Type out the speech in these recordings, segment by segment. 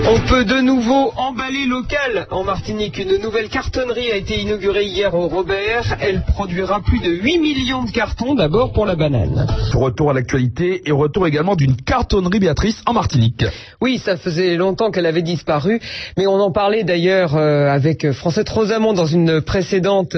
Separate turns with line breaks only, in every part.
On peut de nouveau emballer local en Martinique. Une nouvelle cartonnerie a été inaugurée hier au Robert. Elle produira plus de 8 millions de cartons, d'abord pour la banane.
Retour à l'actualité et retour également d'une cartonnerie Béatrice en Martinique.
Oui, ça faisait longtemps qu'elle avait disparu, mais on en parlait d'ailleurs avec Francette Rosamond dans une précédente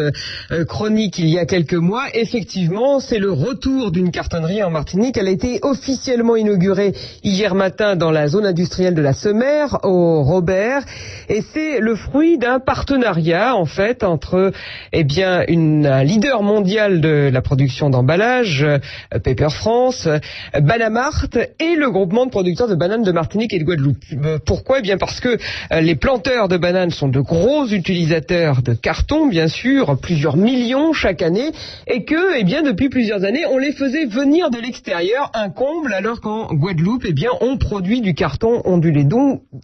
chronique il y a quelques mois. Effectivement, c'est le retour d'une cartonnerie en Martinique. Elle a été officiellement inaugurée hier matin dans la zone industrielle de la Semère, au Robert, et c'est le fruit d'un partenariat en fait entre un leader mondial de la production d'emballage, Paper France, Banamart et le groupement de producteurs de bananes de Martinique et de Guadeloupe. Pourquoi ? Eh bien parce que les planteurs de bananes sont de gros utilisateurs de carton, bien sûr, plusieurs millions chaque année, et que depuis plusieurs années on les faisait venir de l'extérieur, un comble, alors qu'en Guadeloupe on produit du carton ondulé.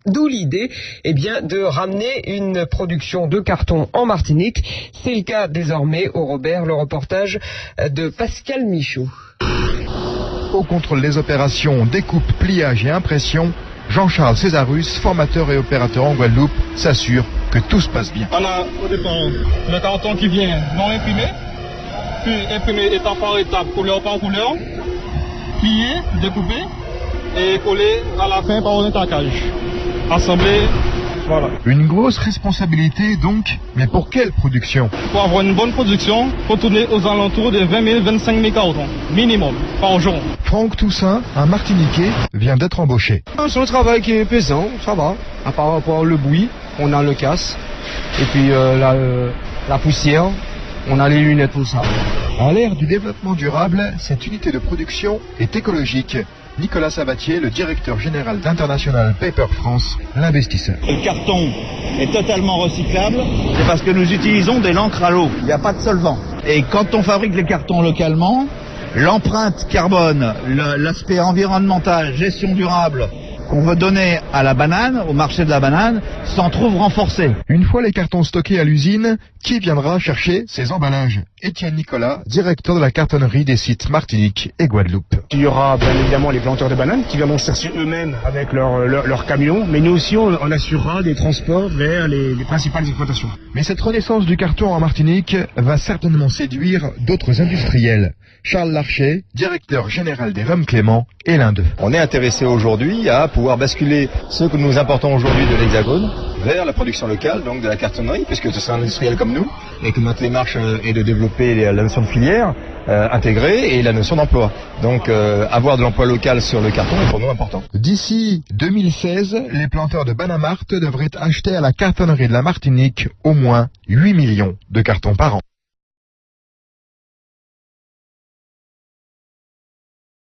D'où l'idée de ramener une production de carton en Martinique. C'est le cas désormais au Robert, le reportage de Pascal Michaud.
Au contrôle des opérations, découpe, pliage et impression, Jean-Charles Césarus, formateur et opérateur en Guadeloupe, s'assure que tout se passe bien.
On a au départ le carton qui vient non imprimé, puis imprimé étape par étape, couleur par couleur, plié, découpé et collé à la fin par un étacage. Assemblé, voilà.
Une grosse responsabilité donc, mais pour quelle production ?
Pour avoir une bonne production, il faut tourner aux alentours de 20 000, 25 000 cartons, minimum, par jour.
Franck Toussaint, un Martiniquais, vient d'être embauché.
C'est un travail qui est pesant, ça va. À part rapport le bruit, on a le casse, et puis la poussière, on a les lunettes pour ça.
À l'ère du développement durable, cette unité de production est écologique. Nicolas Sabatier, le directeur général d'International Paper France, l'investisseur.
Le carton est totalement recyclable, c'est parce que nous utilisons de l'encre à l'eau, il n'y a pas de solvant. Et quand on fabrique les cartons localement, l'empreinte carbone, l'aspect environnemental, gestion durable qu'on veut donner à la banane, au marché de la banane, s'en trouve renforcé.
Une fois les cartons stockés à l'usine, qui viendra chercher ces emballages ? Étienne Nicolas, directeur de la cartonnerie des sites Martinique et Guadeloupe.
Il y aura bien évidemment les planteurs de bananes qui viendront chercher eux-mêmes avec leur camion, mais nous aussi on assurera des transports vers les principales exploitations.
Mais cette renaissance du carton en Martinique va certainement séduire d'autres industriels. Charles Larcher, directeur général des Rhums Clément, est l'un d'eux.
On est intéressé aujourd'hui à pouvoir basculer ce que nous importons aujourd'hui de l'Hexagone vers la production locale, donc de la cartonnerie, puisque ce sont industriels comme nous, et que notre démarche est de développer la notion de filière intégrée et la notion d'emploi. Donc avoir de l'emploi local sur le carton est pour nous important.
D'ici 2016, les planteurs de Banamart devraient acheter à la cartonnerie de la Martinique au moins 8 millions de cartons par an.